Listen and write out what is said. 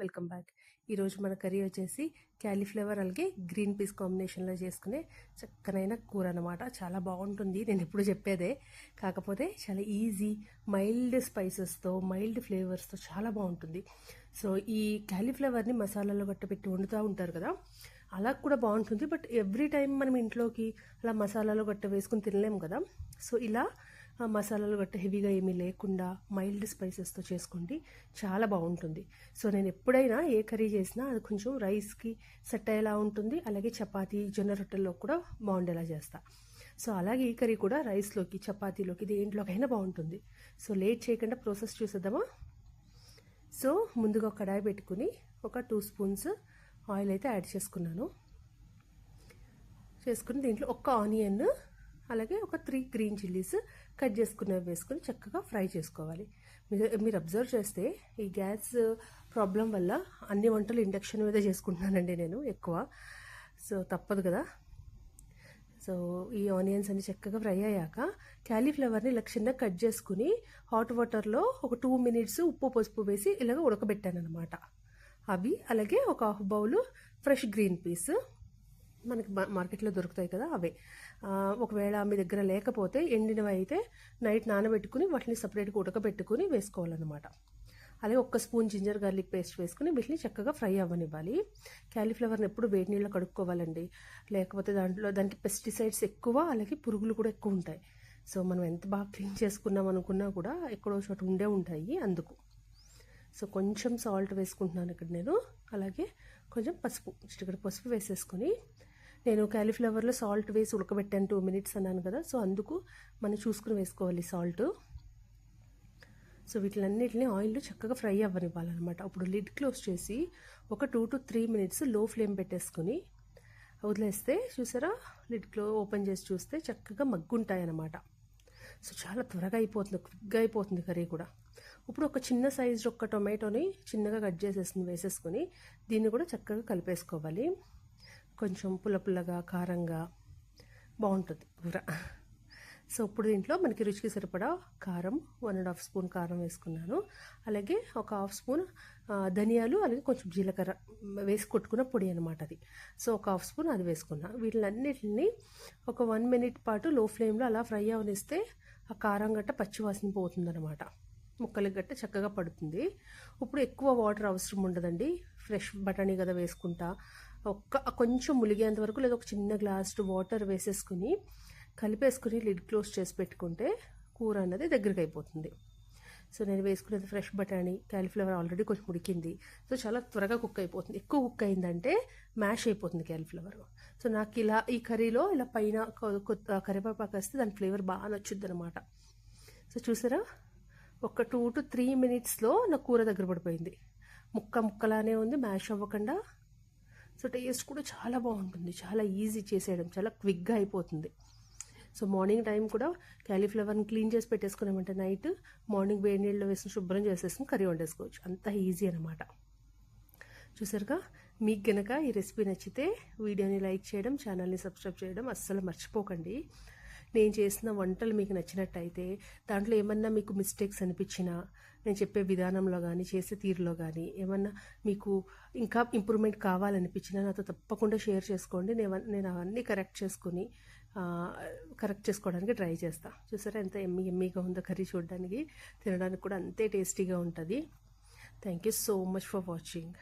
Welcome back. ఈరోజు మన curry వచ్చేసి క్యాలీఫ్లవర్ అలాగే గ్రీన్ పీస్ కాంబినేషన్లో చేసుకునే చక్కనైన కూర అనమాట. చాలా బాగుంటుంది, నేను ఎప్పుడు చెప్పేదే. కాకపోతే చాలా ఈజీ, మైల్డ్ స్పైసెస్తో, మైల్డ్ ఫ్లేవర్స్తో చాలా బాగుంటుంది. సో ఈ క్యాలీఫ్లవర్ని మసాలాలో గట్టపెట్టి వండుతూ ఉంటారు కదా, అలా కూడా బాగుంటుంది. బట్ ఎవ్రీ టైం మనం ఇంట్లోకి అలా మసాలాలో గట్ట వేసుకుని తినలేము కదా. సో ఇలా మసాలాలు గట్ట హెవీగా ఏమీ లేకుండా మైల్డ్ స్పైసెస్తో చేసుకోండి, చాలా బాగుంటుంది. సో నేను ఎప్పుడైనా ఏ కర్రీ చేసినా అది కొంచెం రైస్కి సెట్ అయ్యేలా ఉంటుంది, అలాగే చపాతీ జొన్న రొట్టెల్లో కూడా బాగుండేలా చేస్తా. సో అలాగే ఈ కర్రీ కూడా రైస్లోకి, చపాతీలోకి, దేంట్లోకైనా బాగుంటుంది. సో లేట్ చేయకుండా ప్రాసెస్ చూసేద్దామా. సో ముందుగా ఒక కడాయి పెట్టుకుని ఒక 2 స్పూన్స్ ఆయిల్ అయితే యాడ్ చేసుకున్నాను. దీంట్లో ఒక ఆనియన్ అలాగే ఒక 3 గ్రీన్ చిల్లీస్ కట్ చేసుకున్నవి వేసుకొని చక్కగా ఫ్రై చేసుకోవాలి. మీరు అబ్జర్వ్ చేస్తే ఈ గ్యాస్ ప్రాబ్లం వల్ల అన్ని వంటలు ఇండక్షన్ మీద చేసుకుంటున్నానండి నేను ఎక్కువ. సో తప్పదు కదా. సో ఈ ఆనియన్స్ అన్ని చక్కగా ఫ్రై అయ్యాక క్యాలీఫ్లవర్ని ఇలా చిన్నగా కట్ చేసుకుని హాట్ వాటర్లో ఒక 2 మినిట్స్ ఉప్పు పసుపు వేసి ఇలాగ ఉడకబెట్టాను అనమాట. అవి అలాగే ఒక half bowl fresh green peas మనకి మార్కెట్లో దొరుకుతాయి కదా అవే. ఒకవేళ మీ దగ్గర లేకపోతే ఎండినవి అయితే నైట్ నానబెట్టుకుని వాటిని సపరేట్గా ఉడకబెట్టుకుని వేసుకోవాలన్నమాట. అలాగే 1 స్పూన్ జింజర్ గార్లిక్ పేస్ట్ వేసుకుని వీటిని చక్కగా ఫ్రై అవ్వనివ్వాలి. క్యాలీఫ్లవర్ని ఎప్పుడు వేడి నీళ్ళు కడుక్కోవాలండి, లేకపోతే దానికి పెస్టిసైడ్స్ ఎక్కువ, అలాగే పురుగులు కూడా ఎక్కువ ఉంటాయి. సో మనం ఎంత బాగా క్లీన్ చేసుకున్నాం అనుకున్నా కూడా ఎక్కడో చోట ఉండే ఉంటాయి అందుకు. సో కొంచెం సాల్ట్ వేసుకుంటున్నాను ఇక్కడ నేను, అలాగే కొంచెం పసుపు, ఇక్కడ పసుపు వేసేసుకొని, నేను క్యాలీఫ్లవర్లో సాల్ట్ వేసి ఉడకబెట్టాను 2 మినిట్స్ అన్నాను కదా. సో అందుకు మనం చూసుకుని వేసుకోవాలి సాల్ట్. సో వీటిలన్నిటిని ఆయిల్లో చక్కగా ఫ్రై అవ్వనివ్వాలన్నమాట. అప్పుడు లిడ్ క్లోజ్ చేసి ఒక 2 to 3 మినిట్స్ లో ఫ్లేమ్ పెట్టేసుకుని వదిలేస్తే, చూసారా, లిడ్ ఓపెన్ చేసి చూస్తే చక్కగా మగ్గుంటాయి అన్నమాట. సో చాలా త్వరగా అయిపోతుంది, క్విక్గా అయిపోతుంది కర్రీ కూడా. ఇప్పుడు ఒక చిన్న సైజు ఒక టొమాటోని చిన్నగా కట్ వేసేసుకుని దీన్ని కూడా చక్కగా కలిపేసుకోవాలి. కొంచెం పుల్లగా కారంగా బాగుంటుంది కూర. సో ఇప్పుడు దీంట్లో మనకి రుచికి సరిపడా కారం, 1.5 స్పూన్ కారం వేసుకున్నాను. అలాగే ఒక 1/2 స్పూన్ ధనియాలు, అలాగే కొంచెం జీలకర్ర వేసి కొట్టుకున్న పొడి అనమాట అది. సో ఒక 1/2 స్పూన్ అది వేసుకున్నాను. వీటిలన్నిటిని ఒక 1 మినిట్ పాటు లో ఫ్లేమ్లో అలా ఫ్రై అవనిస్తే ఆ కారం గట్ట పచ్చివాసన పోతుందన్నమాట, ముక్కలకి గట్ట చక్కగా పడుతుంది. ఇప్పుడు ఎక్కువ వాటర్ అవసరం ఉండదండి, ఫ్రెష్ బఠానీ కదా వేసుకుంటా. కొంచెం ములిగేంత వరకు, లేదా ఒక చిన్న గ్లాస్ వాటర్ వేసేసుకుని కలిపేసుకుని లిడ్ క్లోజ్ చేసి పెట్టుకుంటే కూర అన్నది దగ్గరికి అయిపోతుంది. సో నేను వేసుకునేది ఫ్రెష్ బఠానీ, క్యాలీఫ్లవర్ ఆల్రెడీ కొంచెం ఉడికింది. సో చాలా త్వరగా కుక్ అయిపోతుంది. ఎక్కువ కుక్ అయిందంటే మ్యాష్ అయిపోతుంది క్యాలీఫ్లవర్. సో నాకు ఇలా ఈ కర్రీలో ఇలా పైన కరివేపాకు వేస్తే దాని ఫ్లేవర్ బాగా నచ్చుద్ది అనమాట. సో చూసారా, ఒక 2 to 3 మినిట్స్లో నా కూర దగ్గర పడిపోయింది. ముక్కలానే ఉంది, మ్యాష్ అవ్వకుండా. సో టేస్ట్ కూడా చాలా బాగుంటుంది, చాలా ఈజీ చేసేయడం, చాలా క్విక్గా అయిపోతుంది. సో మార్నింగ్ టైం కూడా క్యాలీఫ్లవర్ని క్లీన్ చేసి పెట్టేసుకున్నామంటే నైట్ మార్నింగ్ వేడి నీళ్ళు వేసి శుభ్రం చేసేసుకుని కర్రీ వండేసుకోవచ్చు, అంత ఈజీ అనమాట. చూసారుగా, మీకు గనక ఈ రెసిపీ నచ్చితే వీడియోని లైక్ చేయడం, ఛానల్ని సబ్స్క్రైబ్ చేయడం అస్సలు మర్చిపోకండి. నేను చేసిన వంటలు మీకు నచ్చినట్టయితే, దాంట్లో ఏమన్నా మీకు మిస్టేక్స్ అనిపించినా, నేను చెప్పే విధానంలో కానీ చేసే తీరులో కానీ ఏమన్నా మీకు ఇంకా ఇంప్రూవ్మెంట్ కావాలనిపించినా నాతో తప్పకుండా షేర్ చేసుకోండి. నేను అవన్నీ కరెక్ట్ చేసుకోవడానికి ట్రై చేస్తాను. చూసారా ఎంత ఎమ్మీగా ఉందో కర్రీ, చూడడానికి తినడానికి కూడా అంతే టేస్టీగా ఉంటుంది. Thank you so much for watching.